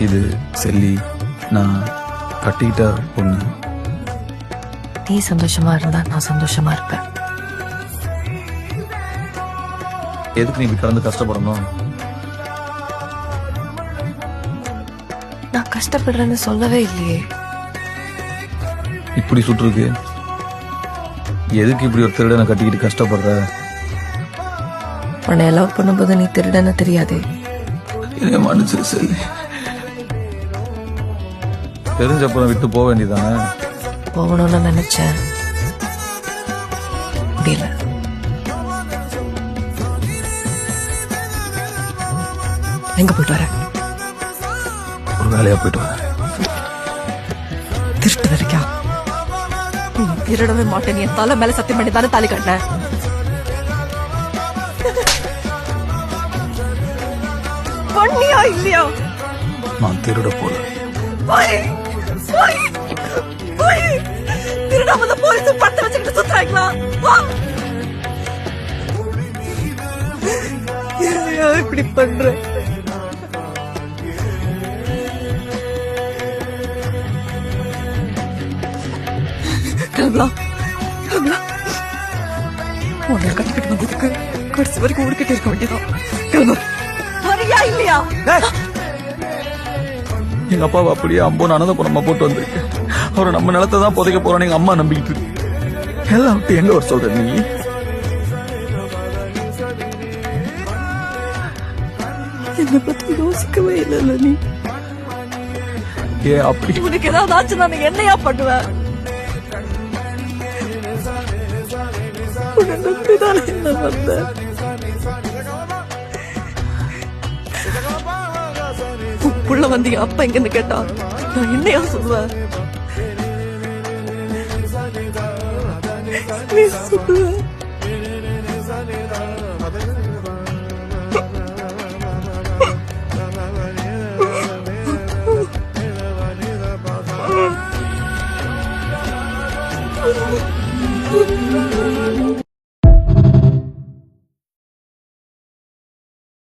இது செல்லி நான் கட்டிக்கிட்ட பொண்ணு. நீ சந்தோஷமா இருந்தா நான் சந்தோஷமா இருப்பேன். எதுக்கு நீ இப்படி கடந்து கஷ்டப்படணும்? நான் கஷ்டப்படுறேன்னு சொல்லவே இல்லையே. இப்படி சுற்றுருக்கு எதுக்கு இப்படி ஒரு திருடனை கட்டிக்கிட்டு கஷ்டப்படுற? உன்னை லவ் பண்ணும்போது நீ திருடன்னு தெரியாதே. என்னைய மன்னிச்சிரு செல்லி. தெரிஞ்சப்புறம் விட்டு போக வேண்டியதானே? போகணும்னு நினைச்சேன், முடியல. எங்க போயிட்டு வர? ஒரு வேலையா போயிட்டு வர. திருட்டு வரைக்கா? திருடவே மாட்டேன். என் தலை மேல சத்தியம் பண்ணி தானே தாலி கட்டின. பண்ணியா இல்லையா? நான் திருட போல. திருடாம போலீஸ் பட்ட வச்சுக்கிட்டு சுத்துறாங்களா? இப்படி பண்ற? உன்னை கட்டிக்கிட்டு வந்ததுக்கு கடைசி வரைக்கும் உடுக்கிட்டு இருக்க வேண்டியதான். வரியா இல்லையா? எங்க அப்பாவை அப்படியே அம்போன்னு அனந்தபுரமா போட்டு வந்திருக்கு. அவரை நம்ம நிலத்தை தான் புதைக்க போறோன்னு எங்க அம்மா நம்பிக்கிட்டு இருக்கு. எல்லாம் விட்டு எங்க வர சொல்ற நீ? என்னை பத்தி யோசிக்கவே இல்லைல்ல நீ. ஏ அப்படி உனக்கு ஏதாவது ஆச்சு நான் என்னையா பண்ணுவேன்? உன்னை நம்பிதான் என்ன வந்தேன். புள்ள வந்து என் அப்பா எங்கன்னு கேட்டா நான் என்னையா சொல்லுவேன்? நீ சொல்லுவேன்.